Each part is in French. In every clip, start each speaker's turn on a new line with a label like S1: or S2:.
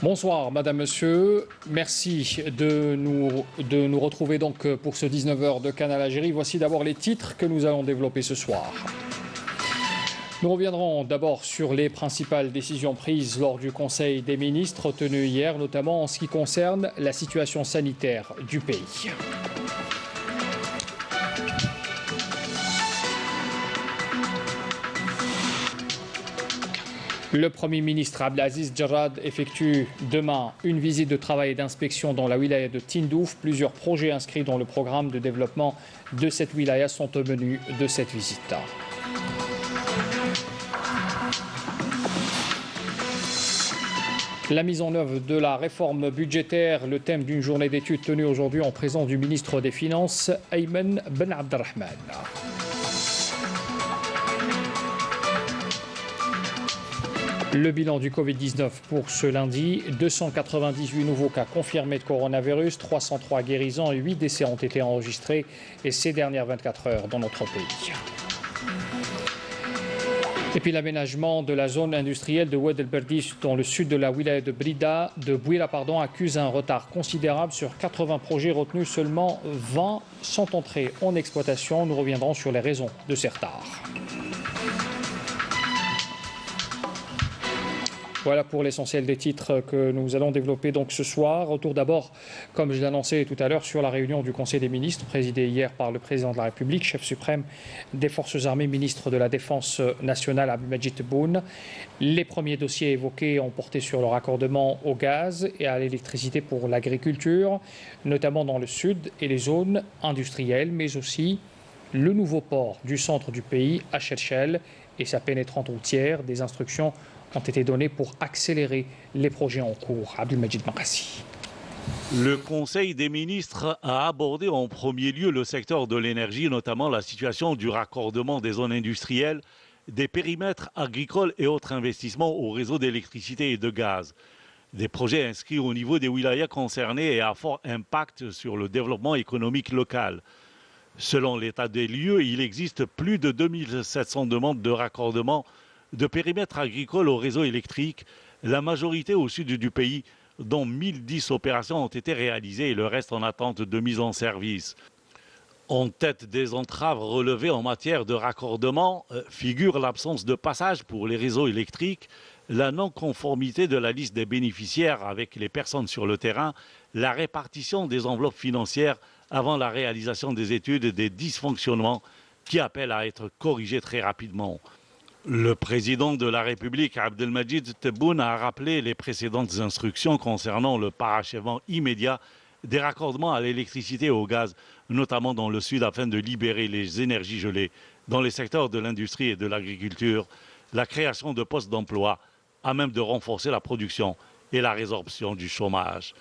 S1: Bonsoir Madame, Monsieur. Merci de nous retrouver donc pour ce 19h de Canal Algérie. Voici d'abord les titres que nous allons développer ce soir. Nous reviendrons d'abord sur les principales décisions prises lors du Conseil des ministres tenu hier, notamment en ce qui concerne la situation sanitaire du pays. Le Premier ministre Abdelaziz Jarrad effectue demain une visite de travail et d'inspection dans la wilaya de Tindouf. Plusieurs projets inscrits dans le programme de développement de cette wilaya sont au menu de cette visite. La mise en œuvre de la réforme budgétaire, le thème d'une journée d'études tenue aujourd'hui en présence du ministre des Finances, Ayman Ben Abdelrahman. Le bilan du Covid-19 pour ce lundi, 298 nouveaux cas confirmés de coronavirus, 303 guérisons et 8 décès ont été enregistrés ces dernières 24 heures dans notre pays. Et puis l'aménagement de la zone industrielle de Oued El Berdich dans le sud de la wilaya de Bouira, accuse un retard considérable sur 80 projets retenus. Seulement 20 sont entrés en exploitation. Nous reviendrons sur les raisons de ces retards. Voilà pour l'essentiel des titres que nous allons développer donc ce soir. Retour d'abord, comme je l'annonçais tout à l'heure, sur la réunion du Conseil des ministres, présidée hier par le président de la République, chef suprême des Forces armées, ministre de la Défense nationale, Abdelmadjid Tebboune. Les premiers dossiers évoqués ont porté sur le raccordement au gaz et à l'électricité pour l'agriculture, notamment dans le sud et les zones industrielles, mais aussi le nouveau port du centre du pays, à Chefchel, et sa pénétrante routière. Des instructions ont été données pour accélérer les projets en cours. Abdelmadjid Makassi.
S2: Le Conseil des ministres a abordé en premier lieu le secteur de l'énergie, notamment la situation du raccordement des zones industrielles, des périmètres agricoles et autres investissements au réseau d'électricité et de gaz. Des projets inscrits au niveau des wilayas concernés et à fort impact sur le développement économique local. Selon l'état des lieux, il existe plus de 2700 demandes de raccordement de périmètres agricoles au réseau électrique, la majorité au sud du pays, dont 1010 opérations ont été réalisées et le reste en attente de mise en service. En tête des entraves relevées en matière de raccordement figure l'absence de passage pour les réseaux électriques, la non-conformité de la liste des bénéficiaires avec les personnes sur le terrain, la répartition des enveloppes financières avant la réalisation des études et des dysfonctionnements qui appellent à être corrigés très rapidement. Le président de la République, Abdelmadjid Tebboune, a rappelé les précédentes instructions concernant le parachèvement immédiat des raccordements à l'électricité et au gaz, notamment dans le sud, afin de libérer les énergies gelées dans les secteurs de l'industrie et de l'agriculture, la création de postes d'emploi à même de renforcer la production et la résorption du chômage.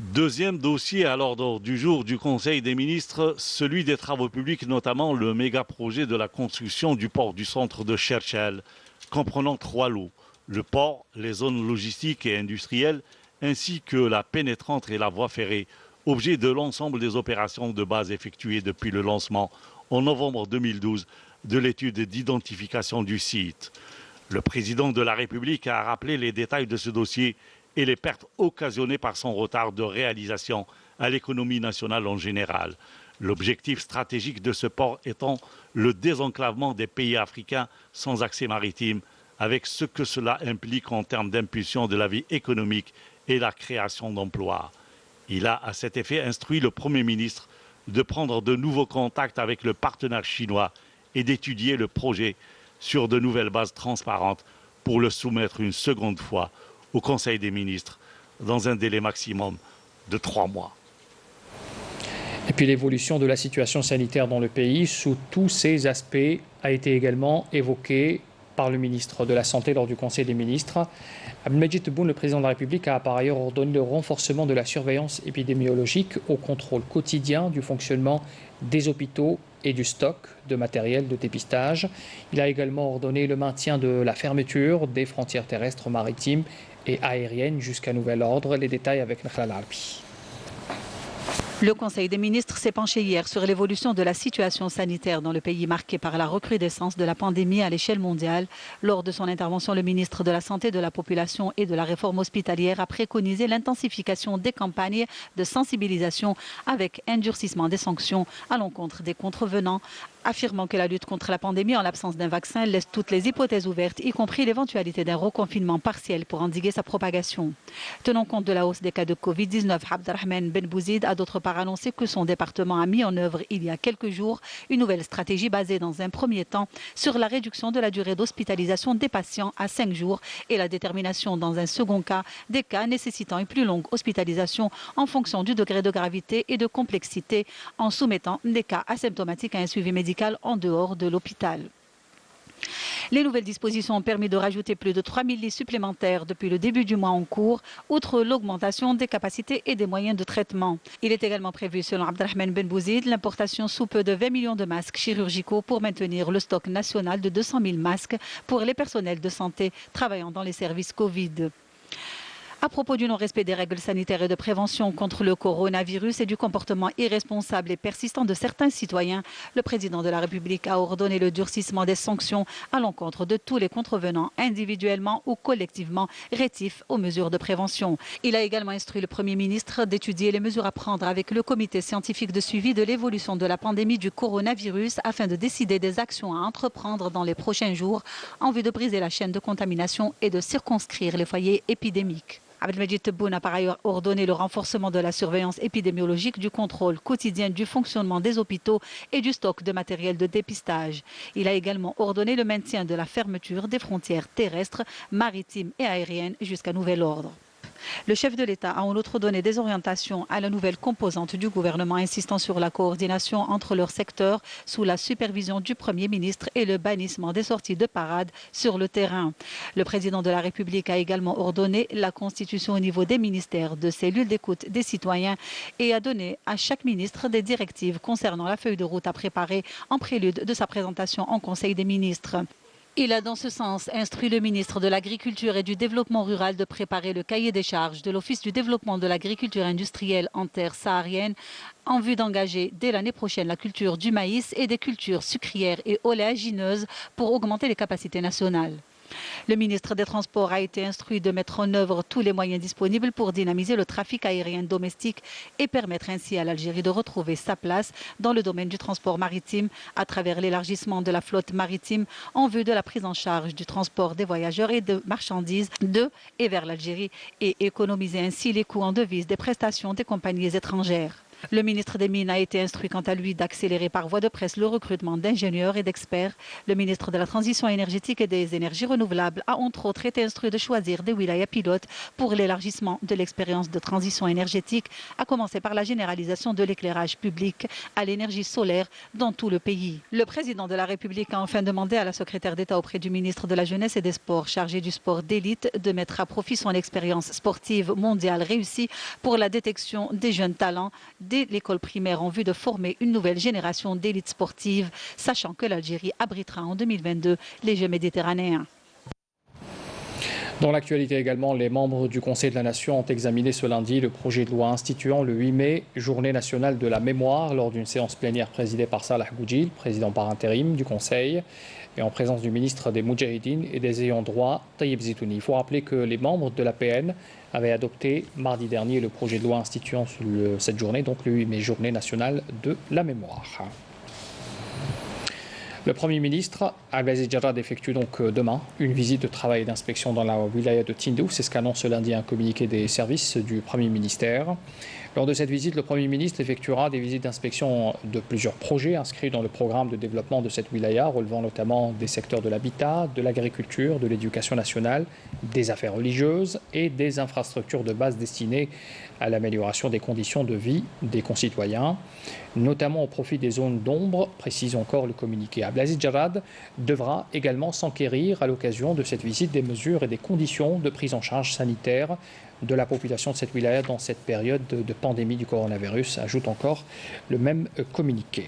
S2: Deuxième dossier à l'ordre du jour du Conseil des ministres, celui des travaux publics, notamment le méga-projet de la construction du port du centre de Chefchel, comprenant 3 lots, le port, les zones logistiques et industrielles, ainsi que la pénétrante et la voie ferrée, objet de l'ensemble des opérations de base effectuées depuis le lancement en novembre 2012 de l'étude d'identification du site. Le président de la République a rappelé les détails de ce dossier et les pertes occasionnées par son retard de réalisation à l'économie nationale en général. L'objectif stratégique de ce port étant le désenclavement des pays africains sans accès maritime, avec ce que cela implique en termes d'impulsion de la vie économique et la création d'emplois. Il a à cet effet instruit le Premier ministre de prendre de nouveaux contacts avec le partenaire chinois et d'étudier le projet sur de nouvelles bases transparentes pour le soumettre une seconde fois au Conseil des ministres dans un délai maximum de 3 mois.
S1: Et puis l'évolution de la situation sanitaire dans le pays, sous tous ses aspects, a été également évoquée par le ministre de la Santé lors du Conseil des ministres. Abdelmadjid Tebboune, le président de la République, a par ailleurs ordonné le renforcement de la surveillance épidémiologique au contrôle quotidien du fonctionnement des hôpitaux et du stock de matériel de dépistage. Il a également ordonné le maintien de la fermeture des frontières terrestres, maritimes et aériennes jusqu'à nouvel ordre. Les détails avec Nakhla Larbi.
S3: Le Conseil des ministres s'est penché hier sur l'évolution de la situation sanitaire dans le pays marqué par la recrudescence de la pandémie à l'échelle mondiale. Lors de son intervention, le ministre de la Santé, de la Population et de la Réforme hospitalière a préconisé l'intensification des campagnes de sensibilisation avec un durcissement des sanctions à l'encontre des contrevenants, affirmant que la lutte contre la pandémie en l'absence d'un vaccin laisse toutes les hypothèses ouvertes, y compris l'éventualité d'un reconfinement partiel pour endiguer sa propagation. Tenant compte de la hausse des cas de Covid-19, Abdelrahman Ben Bouzid a d'autre part annoncé que son département a mis en œuvre il y a quelques jours une nouvelle stratégie basée dans un premier temps sur la réduction de la durée d'hospitalisation des patients à 5 jours et la détermination dans un second cas des cas nécessitant une plus longue hospitalisation en fonction du degré de gravité et de complexité, en soumettant des cas asymptomatiques à un suivi médical en dehors de l'hôpital. Les nouvelles dispositions ont permis de rajouter plus de 3000 lits supplémentaires depuis le début du mois en cours, outre l'augmentation des capacités et des moyens de traitement. Il est également prévu, selon Abdelrahman Ben Bouzid, l'importation sous peu de 20 millions de masques chirurgicaux pour maintenir le stock national de 200 000 masques pour les personnels de santé travaillant dans les services Covid. À propos du non-respect des règles sanitaires et de prévention contre le coronavirus et du comportement irresponsable et persistant de certains citoyens, le président de la République a ordonné le durcissement des sanctions à l'encontre de tous les contrevenants, individuellement ou collectivement, rétifs aux mesures de prévention. Il a également instruit le Premier ministre d'étudier les mesures à prendre avec le comité scientifique de suivi de l'évolution de la pandémie du coronavirus afin de décider des actions à entreprendre dans les prochains jours en vue de briser la chaîne de contamination et de circonscrire les foyers épidémiques. Abdelmajid Tebboune a par ailleurs ordonné le renforcement de la surveillance épidémiologique, du contrôle quotidien du fonctionnement des hôpitaux et du stock de matériel de dépistage. Il a également ordonné le maintien de la fermeture des frontières terrestres, maritimes et aériennes jusqu'à nouvel ordre. Le chef de l'État a en outre donné des orientations à la nouvelle composante du gouvernement, insistant sur la coordination entre leurs secteurs sous la supervision du Premier ministre et le bannissement des sorties de parade sur le terrain. Le président de la République a également ordonné la constitution au niveau des ministères de cellules d'écoute des citoyens et a donné à chaque ministre des directives concernant la feuille de route à préparer en prélude de sa présentation en Conseil des ministres. Il a dans ce sens instruit le ministre de l'Agriculture et du Développement rural de préparer le cahier des charges de l'Office du développement de l'agriculture industrielle en terre saharienne en vue d'engager dès l'année prochaine la culture du maïs et des cultures sucrières et oléagineuses pour augmenter les capacités nationales. Le ministre des Transports a été instruit de mettre en œuvre tous les moyens disponibles pour dynamiser le trafic aérien domestique et permettre ainsi à l'Algérie de retrouver sa place dans le domaine du transport maritime à travers l'élargissement de la flotte maritime en vue de la prise en charge du transport des voyageurs et de marchandises de et vers l'Algérie et économiser ainsi les coûts en devises des prestations des compagnies étrangères. Le ministre des Mines a été instruit quant à lui d'accélérer par voie de presse le recrutement d'ingénieurs et d'experts. Le ministre de la Transition énergétique et des énergies renouvelables a entre autres été instruit de choisir des wilayas pilotes pour l'élargissement de l'expérience de transition énergétique, à commencer par la généralisation de l'éclairage public à l'énergie solaire dans tout le pays. Le président de la République a enfin demandé à la secrétaire d'État auprès du ministre de la Jeunesse et des Sports chargé du sport d'élite de mettre à profit son expérience sportive mondiale réussie pour la détection des jeunes talents dès l'école primaire en vue de former une nouvelle génération d'élites sportives, sachant que l'Algérie abritera en 2022 les Jeux méditerranéens.
S1: Dans l'actualité également, les membres du Conseil de la Nation ont examiné ce lundi le projet de loi instituant le 8 mai, journée nationale de la mémoire, lors d'une séance plénière présidée par Salah Boudjil, président par intérim du Conseil, et en présence du ministre des Moudjahidines et des ayants droit, Taïeb Zitouni. Il faut rappeler que les membres de l'APN avaient adopté mardi dernier le projet de loi instituant cette journée, donc le 8 mai, journée nationale de la mémoire. Le Premier ministre, Abdelaziz Jarrad, effectue donc demain une visite de travail et d'inspection dans la wilaya de Tindouf. C'est ce qu'annonce ce lundi un communiqué des services du Premier ministère. Lors de cette visite, le Premier ministre effectuera des visites d'inspection de plusieurs projets inscrits dans le programme de développement de cette wilaya, relevant notamment des secteurs de l'habitat, de l'agriculture, de l'éducation nationale, des affaires religieuses et des infrastructures de base destinées à l'amélioration des conditions de vie des concitoyens, notamment au profit des zones d'ombre, précise encore le communiqué. Abdelaziz Jarrad devra également s'enquérir à l'occasion de cette visite des mesures et des conditions de prise en charge sanitaire de la population de cette wilaya dans cette période de pandémie du coronavirus, ajoute encore le même communiqué.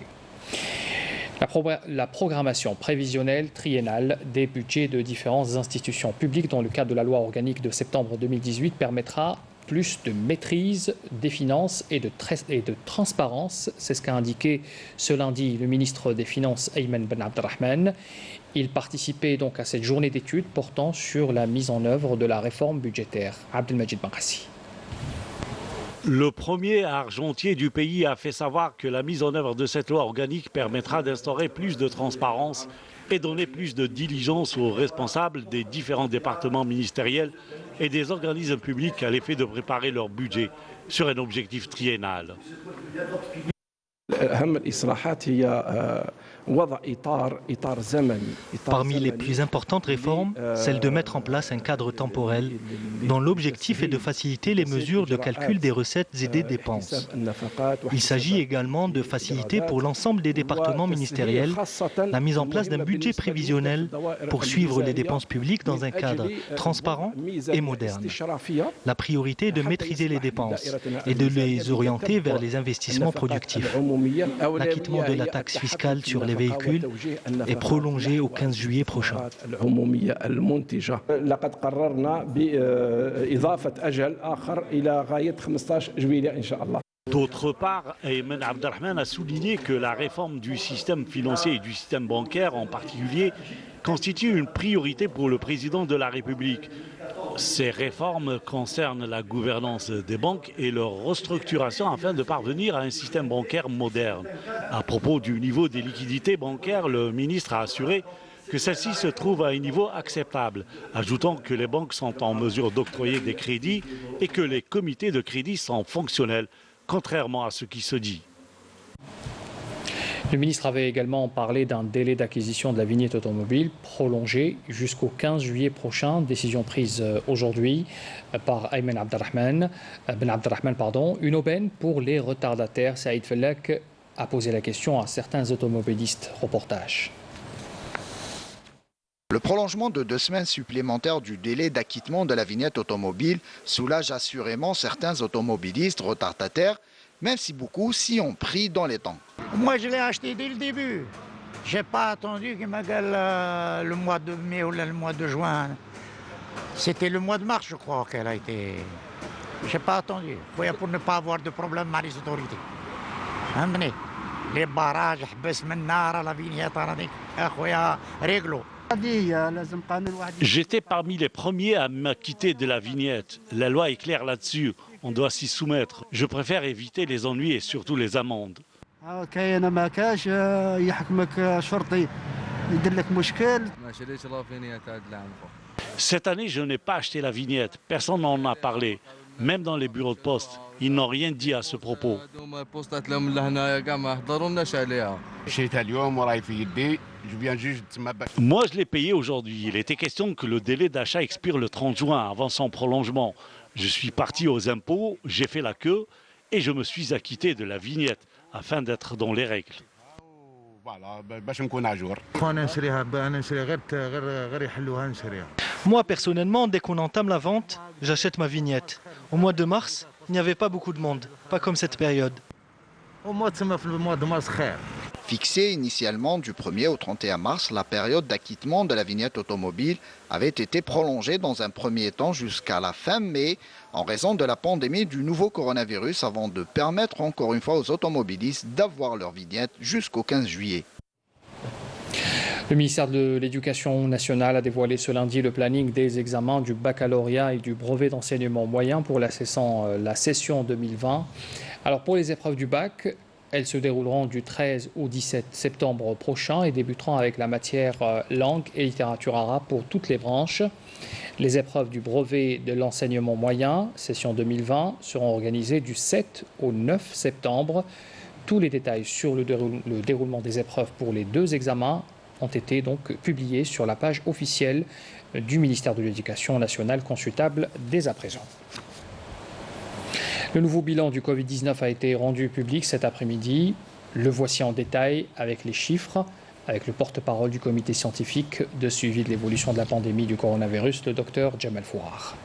S1: La programmation prévisionnelle triennale des budgets de différentes institutions publiques dans le cadre de la loi organique de septembre 2018 permettra plus de maîtrise des finances et de transparence. C'est ce qu'a indiqué ce lundi le ministre des Finances Ayman Ben Abdelrahman. Il participait donc à cette journée d'études portant sur la mise en œuvre de la réforme budgétaire. Abdelmajid Bankassi.
S2: Le premier argentier du pays a fait savoir que la mise en œuvre de cette loi organique permettra d'instaurer plus de transparence et donner plus de diligence aux responsables des différents départements ministériels et des organismes publics à l'effet de préparer leur budget sur un objectif triennal.
S4: Parmi les plus importantes réformes, celle de mettre en place un cadre temporel dont l'objectif est de faciliter les mesures de calcul des recettes et des dépenses. Il s'agit également de faciliter pour l'ensemble des départements ministériels la mise en place d'un budget prévisionnel pour suivre les dépenses publiques dans un cadre transparent et moderne. La priorité est de maîtriser les dépenses et de les orienter vers les investissements productifs. L'acquittement de la taxe fiscale sur les véhicules est prolongé au 15 juillet prochain.
S2: D'autre part, Ayman Abdelrahman a souligné que la réforme du système financier et du système bancaire en particulier constitue une priorité pour le président de la République. Ces réformes concernent la gouvernance des banques et leur restructuration afin de parvenir à un système bancaire moderne. À propos du niveau des liquidités bancaires, le ministre a assuré que celle-ci se trouve à un niveau acceptable, ajoutant que les banques sont en mesure d'octroyer des crédits et que les comités de crédit sont fonctionnels, contrairement à ce qui se dit.
S1: Le ministre avait également parlé d'un délai d'acquisition de la vignette automobile prolongé jusqu'au 15 juillet prochain, décision prise aujourd'hui par Ayman Ben Abdelrahman. Une aubaine pour les retardataires. Saïd Fellek a posé la question à certains automobilistes. Reportage.
S5: Le prolongement de 2 semaines supplémentaires du délai d'acquittement de la vignette automobile soulage assurément certains automobilistes retardataires, même si beaucoup s'y ont pris dans les temps.
S6: Moi, je l'ai acheté dès le début. Je n'ai pas attendu qu'il m'appelle le mois de mai ou le mois de juin. C'était le mois de mars, je crois, qu'elle a été... Je n'ai pas attendu. Pour ne pas avoir de problème avec les autorités. Les barrages, la vignette, réglo.
S2: J'étais parmi les premiers à m'acquitter de la vignette. La loi est claire là-dessus. On doit s'y soumettre. Je préfère éviter les ennuis et surtout les amendes. Cette année, je n'ai pas acheté la vignette. Personne n'en a parlé. Même dans les bureaux de poste, ils n'ont rien dit à ce propos. Moi, je l'ai payé aujourd'hui. Il était question que le délai d'achat expire le 30 juin avant son prolongement. Je suis parti aux impôts, j'ai fait la queue et je me suis acquitté de la vignette afin d'être dans les règles.
S4: Moi, personnellement, dès qu'on entame la vente, j'achète ma vignette. Au mois de mars, il n'y avait pas beaucoup de monde, pas comme cette période.
S5: Fixée initialement du 1er au 31 mars, la période d'acquittement de la vignette automobile avait été prolongée dans un premier temps jusqu'à la fin mai en raison de la pandémie du nouveau coronavirus avant de permettre encore une fois aux automobilistes d'avoir leur vignette jusqu'au 15 juillet.
S1: Le ministère de l'Éducation nationale a dévoilé ce lundi le planning des examens du baccalauréat et du brevet d'enseignement moyen pour la session 2020. Alors pour les épreuves du bac, elles se dérouleront du 13 au 17 septembre prochain et débuteront avec la matière langue et littérature arabe pour toutes les branches. Les épreuves du brevet de l'enseignement moyen, session 2020, seront organisées du 7 au 9 septembre. Tous les détails sur le déroulement des épreuves pour les 2 examens ont été donc publiés sur la page officielle du ministère de l'Éducation nationale, consultable dès à présent. Le nouveau bilan du Covid-19 a été rendu public cet après-midi. Le voici en détail avec les chiffres, avec le porte-parole du comité scientifique de suivi de l'évolution de la pandémie du coronavirus, le docteur Jamal Fourar.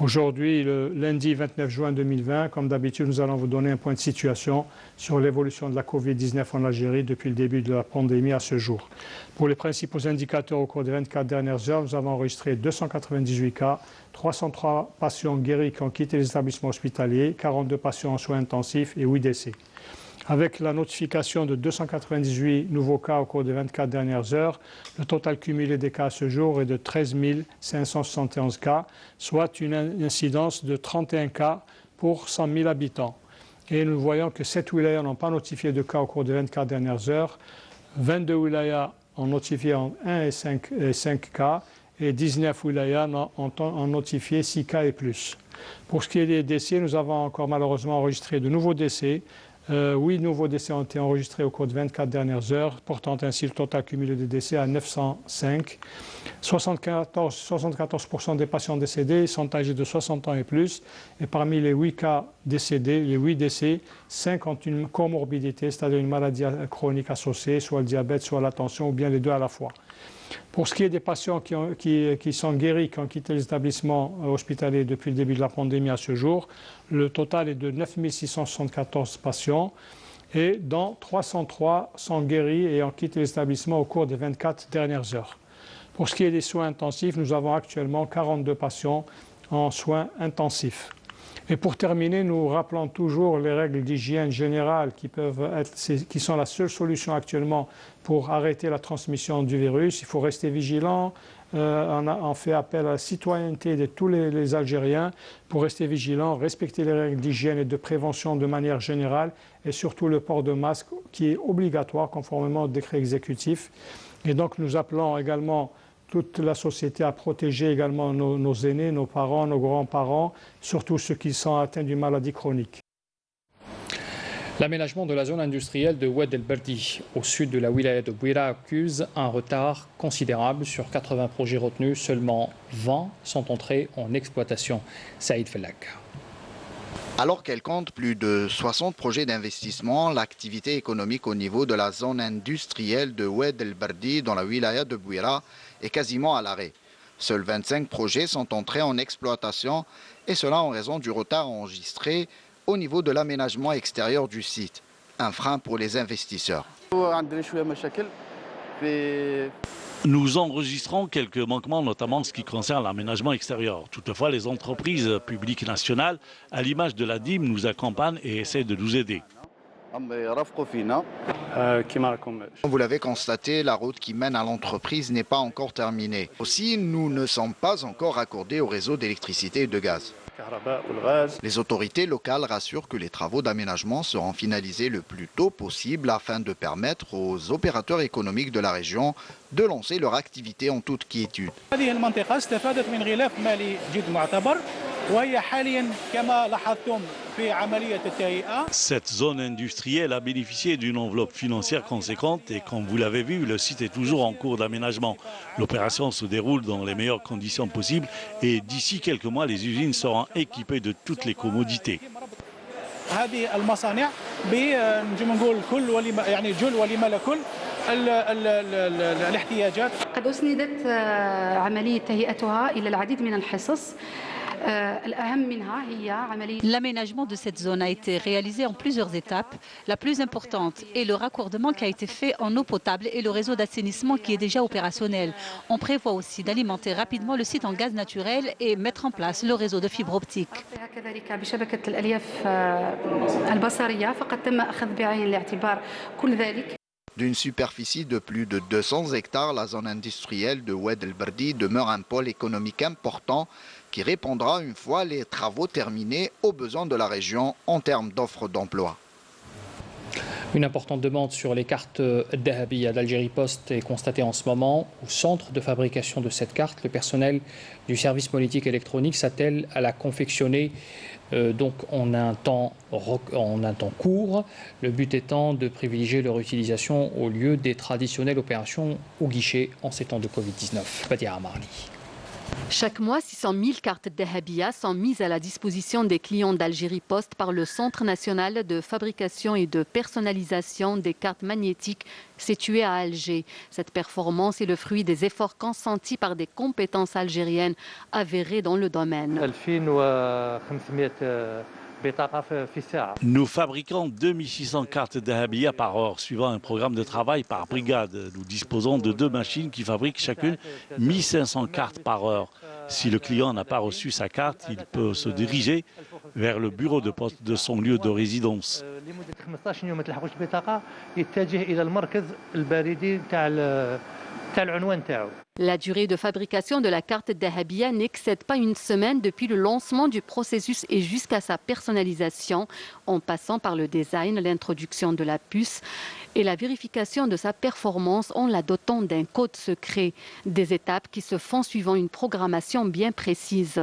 S7: Aujourd'hui, le lundi 29 juin 2020, comme d'habitude, nous allons vous donner un point de situation sur l'évolution de la Covid-19 en Algérie depuis le début de la pandémie à ce jour. Pour les principaux indicateurs au cours des 24 dernières heures, nous avons enregistré 298 cas, 303 patients guéris qui ont quitté les établissements hospitaliers, 42 patients en soins intensifs et 8 décès. Avec la notification de 298 nouveaux cas au cours des 24 dernières heures, le total cumulé des cas à ce jour est de 13 571 cas, soit une incidence de 31 cas pour 100 000 habitants. Et nous voyons que 7 wilayas n'ont pas notifié de cas au cours des 24 dernières heures, 22 wilayas ont notifié en 1 et 5 cas, et 19 wilayas ont notifié 6 cas et plus. Pour ce qui est des décès, nous avons encore malheureusement enregistré de nouveaux décès. 8 nouveaux décès ont été enregistrés au cours de 24 dernières heures, portant ainsi le total cumulé des décès à 905. 74% des patients décédés sont âgés de 60 ans et plus. Et parmi les 8 cas décédés, les 8 décès, 5 ont une comorbidité, c'est-à-dire une maladie chronique associée, soit le diabète, soit la tension, ou bien les deux à la fois. Pour ce qui est des patients qui sont guéris, qui ont quitté les établissements hospitaliers depuis le début de la pandémie à ce jour, le total est de 9 674 patients et dont 303 sont guéris et ont quitté les établissements au cours des 24 dernières heures. Pour ce qui est des soins intensifs, nous avons actuellement 42 patients en soins intensifs. Et pour terminer, nous rappelons toujours les règles d'hygiène générale qui sont la seule solution actuellement pour arrêter la transmission du virus. Il faut rester vigilant. On fait appel à la citoyenneté de tous les Algériens pour rester vigilants, respecter les règles d'hygiène et de prévention de manière générale et surtout le port de masque qui est obligatoire conformément au décret exécutif. Et donc nous appelons également toute la société à protéger également nos aînés, nos parents, nos grands-parents, surtout ceux qui sont atteints d'une maladie chronique.
S1: L'aménagement de la zone industrielle de Oued El Bardi, au sud de la wilaya de Bouira, accuse un retard considérable. Sur 80 projets retenus, seulement 20 sont entrés en exploitation. Saïd Fellak.
S5: Alors qu'elle compte plus de 60 projets d'investissement, l'activité économique au niveau de la zone industrielle de Oued El Bardi, dans la wilaya de Bouira, est quasiment à l'arrêt. Seuls 25 projets sont entrés en exploitation, et cela en raison du retard enregistré au niveau de l'aménagement extérieur du site. Un frein pour les investisseurs.
S2: Nous enregistrons quelques manquements, notamment en ce qui concerne l'aménagement extérieur. Toutefois, les entreprises publiques nationales, à l'image de la DIM, nous accompagnent et essaient de nous aider.
S5: Vous l'avez constaté, la route qui mène à l'entreprise n'est pas encore terminée. Aussi, nous ne sommes pas encore raccordés au réseau d'électricité et de gaz. Les autorités locales rassurent que les travaux d'aménagement seront finalisés le plus tôt possible afin de permettre aux opérateurs économiques de la région de lancer leur activité en toute quiétude.
S2: Cette zone industrielle a bénéficié d'une enveloppe financière conséquente et comme vous l'avez vu, le site est toujours en cours d'aménagement. L'opération se déroule dans les meilleures conditions possibles et d'ici quelques mois, les usines seront équipées de toutes les commodités.
S3: L'aménagement de cette zone a été réalisé en plusieurs étapes. La plus importante est le raccordement qui a été fait en eau potable et le réseau d'assainissement qui est déjà opérationnel. On prévoit aussi d'alimenter rapidement le site en gaz naturel et mettre en place le réseau de fibre optique.
S5: D'une superficie de plus de 200 hectares, la zone industrielle de Oued El Bardi demeure un pôle économique important qui répondra une fois les travaux terminés aux besoins de la région en termes d'offres d'emploi.
S1: Une importante demande sur les cartes Dahabia d'Algérie Post est constatée en ce moment. Au centre de fabrication de cette carte, le personnel du service politique électronique s'attelle à la confectionner donc en un temps court. Le but étant de privilégier leur utilisation au lieu des traditionnelles opérations au guichet en ces temps de Covid-19. Badia Amarli.
S8: Chaque mois, 600 000 cartes Dahabia sont mises à la disposition des clients d'Algérie Post par le Centre national de fabrication et de personnalisation des cartes magnétiques situé à Alger. Cette performance est le fruit des efforts consentis par des compétences algériennes avérées dans le domaine.
S2: Nous fabriquons 2600 cartes Dahabia par heure, suivant un programme de travail par brigade. Nous disposons de 2 machines qui fabriquent chacune 1500 cartes par heure. Si le client n'a pas reçu sa carte, il peut se diriger vers le bureau de poste de son lieu de résidence.
S8: La durée de fabrication de la carte Dahabia n'excède pas une semaine depuis le lancement du processus et jusqu'à sa personnalisation, en passant par le design, l'introduction de la puce et la vérification de sa performance en la dotant d'un code secret. Des étapes qui se font suivant une programmation bien précise.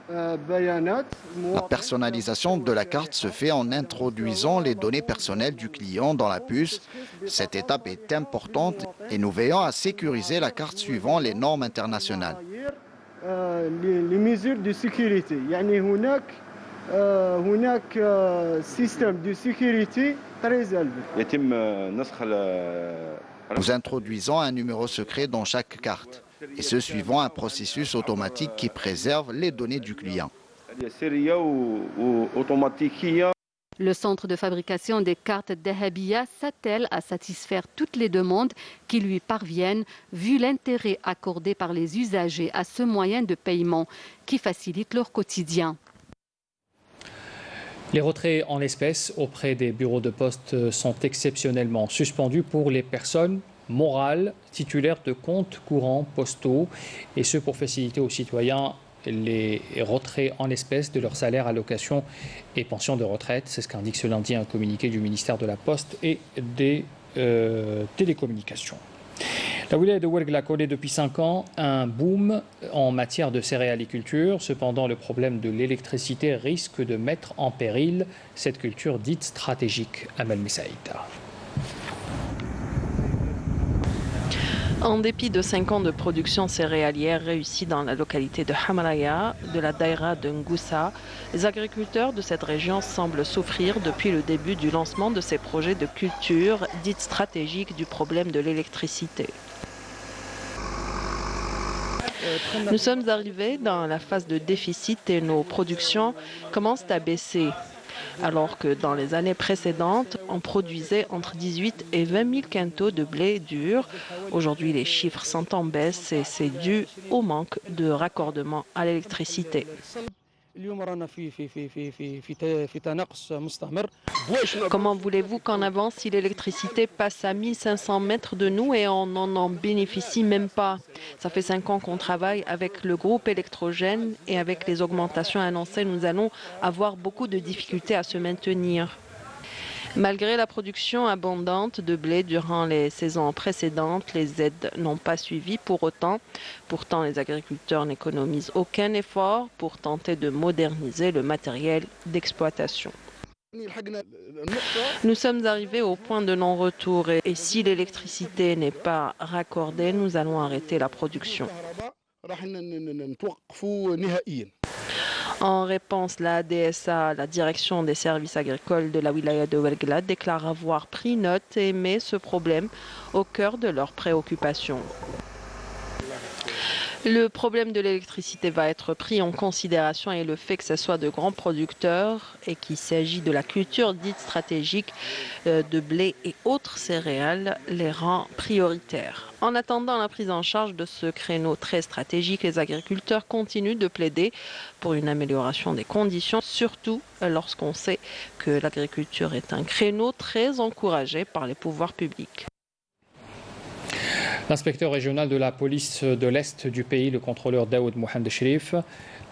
S5: La personnalisation de la carte se fait en introduisant les données personnelles du client dans la puce. Cette étape est importante et nous veillons à sécuriser la carte suivant les normes internationales.
S9: Les mesures de sécurité. هناك système de sécurité très élevé.
S5: Nous introduisons un numéro secret dans chaque carte, et ce suivant un processus automatique qui préserve les données du client.
S8: Le centre de fabrication des cartes Dahabia s'attelle à satisfaire toutes les demandes qui lui parviennent, vu l'intérêt accordé par les usagers à ce moyen de paiement qui facilite leur quotidien.
S1: Les retraits en espèces auprès des bureaux de poste sont exceptionnellement suspendus pour les personnes morales titulaires de comptes courants postaux, et ce pour faciliter aux citoyens les retraits en espèces de leur salaire, allocation et pension de retraite. C'est ce qu'indique ce lundi un communiqué du ministère de la Poste et des Télécommunications. La wilaya de Ouargla connaît depuis 5 ans un boom en matière de céréaliculture. Cependant, le problème de l'électricité risque de mettre en péril cette culture dite stratégique. Amal Messaïda.
S10: En dépit de 5 ans de production céréalière réussie dans la localité de Hamalaya, de la daïra de Ngoussa, les agriculteurs de cette région semblent souffrir depuis le début du lancement de ces projets de culture dites stratégiques du problème de l'électricité. Nous sommes arrivés dans la phase de déficit et nos productions commencent à baisser. Alors que dans les années précédentes, on produisait entre 18 et 20 000 quintaux de blé dur. Aujourd'hui, les chiffres sont en baisse et c'est dû au manque de raccordement à l'électricité. Comment voulez-vous qu'en avance si l'électricité passe à 1500 mètres de nous et on n'en bénéficie même pas? Ça fait 5 ans qu'on travaille avec le groupe électrogène et avec les augmentations annoncées, nous allons avoir beaucoup de difficultés à se maintenir. Malgré la production abondante de blé durant les saisons précédentes, les aides n'ont pas suivi pour autant. Pourtant, les agriculteurs n'économisent aucun effort pour tenter de moderniser le matériel d'exploitation. Nous sommes arrivés au point de non-retour et si l'électricité n'est pas raccordée, nous allons arrêter la production. En réponse, la DSA, la direction des services agricoles de la wilaya de Ouargla, déclare avoir pris note et met ce problème au cœur de leurs préoccupations. Le problème de l'électricité va être pris en considération et le fait que ce soit de grands producteurs et qu'il s'agit de la culture dite stratégique de blé et autres céréales les rend prioritaires. En attendant la prise en charge de ce créneau très stratégique, les agriculteurs continuent de plaider pour une amélioration des conditions, surtout lorsqu'on sait que l'agriculture est un créneau très encouragé par les pouvoirs publics.
S1: L'inspecteur régional de la police de l'Est du pays, le contrôleur Daoud Mohamed Sherif,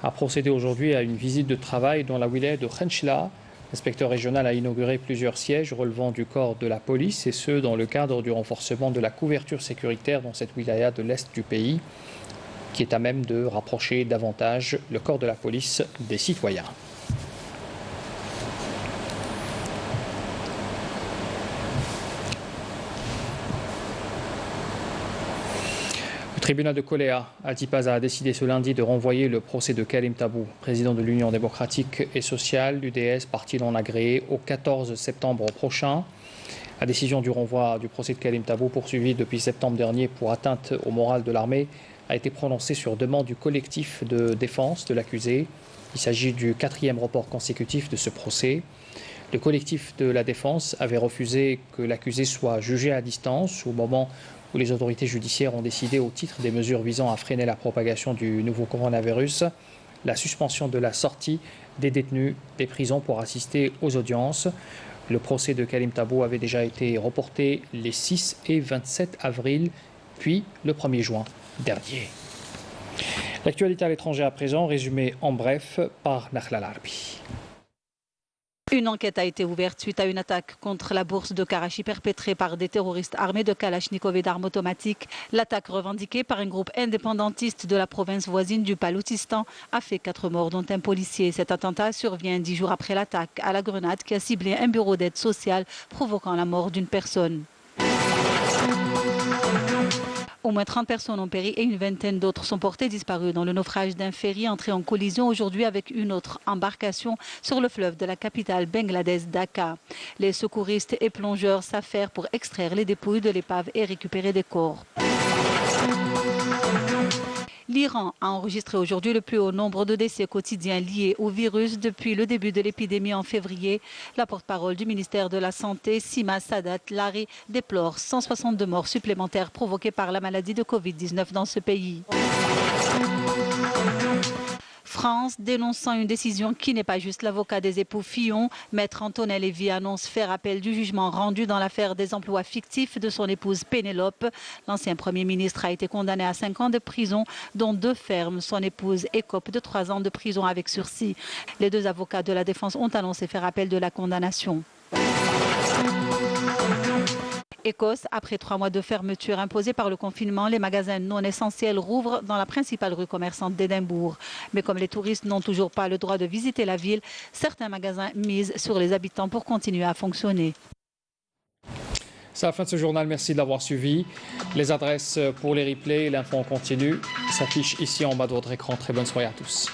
S1: a procédé aujourd'hui à une visite de travail dans la wilaya de Khenchla. L'inspecteur régional a inauguré plusieurs sièges relevant du corps de la police, et ce dans le cadre du renforcement de la couverture sécuritaire dans cette wilaya de l'Est du pays, qui est à même de rapprocher davantage le corps de la police des citoyens. tribunal de Koléa à Tipaza a décidé ce lundi de renvoyer le procès de Karim Tabou, président de l'Union démocratique et sociale, l'UDS, parti non agréé, au 14 septembre prochain. La décision du renvoi du procès de Karim Tabou, poursuivi depuis septembre dernier pour atteinte au moral de l'armée, a été prononcée sur demande du collectif de défense de l'accusé. Il s'agit du 4e report consécutif de ce procès. Le collectif de la défense avait refusé que l'accusé soit jugé à distance au moment où les autorités judiciaires ont décidé, au titre des mesures visant à freiner la propagation du nouveau coronavirus, la suspension de la sortie des détenus des prisons pour assister aux audiences. Le procès de Karim Tabou avait déjà été reporté les 6 et 27 avril, puis le 1er juin dernier. L'actualité à l'étranger à présent, résumée en bref par Nakhla Larbi.
S3: Une enquête a été ouverte suite à une attaque contre la bourse de Karachi perpétrée par des terroristes armés de Kalachnikov et d'armes automatiques. L'attaque revendiquée par un groupe indépendantiste de la province voisine du Baloutchistan a fait 4 morts, dont un policier. Cet attentat survient 10 jours après l'attaque à la grenade qui a ciblé un bureau d'aide sociale, provoquant la mort d'une personne. Au moins 30 personnes ont péri et une vingtaine d'autres sont portées disparues dans le naufrage d'un ferry entré en collision aujourd'hui avec une autre embarcation sur le fleuve de la capitale bengladaise Dhaka. Les secouristes et plongeurs s'affairent pour extraire les dépouilles de l'épave et récupérer des corps. L'Iran a enregistré aujourd'hui le plus haut nombre de décès quotidiens liés au virus depuis le début de l'épidémie en février. La porte-parole du ministère de la Santé, Sima Sadat Lari, déplore 162 morts supplémentaires provoquées par la maladie de Covid-19 dans ce pays. France dénonçant une décision qui n'est pas juste. L'avocat des époux Fillon, maître Antonel Lévy, annonce faire appel du jugement rendu dans l'affaire des emplois fictifs de son épouse Pénélope. L'ancien Premier ministre a été condamné à 5 ans de prison, dont 2 fermes. Son épouse écope de 3 ans de prison avec sursis. Les 2 avocats de la défense ont annoncé faire appel de la condamnation. Écosse, après 3 mois de fermeture imposée par le confinement, les magasins non essentiels rouvrent dans la principale rue commerçante d'Édimbourg. Mais comme les touristes n'ont toujours pas le droit de visiter la ville, certains magasins misent sur les habitants pour continuer à fonctionner.
S1: C'est la fin de ce journal, merci de l'avoir suivi. Les adresses pour les replays et l'info en continu s'affichent ici en bas de votre écran. Très bonne soirée à tous.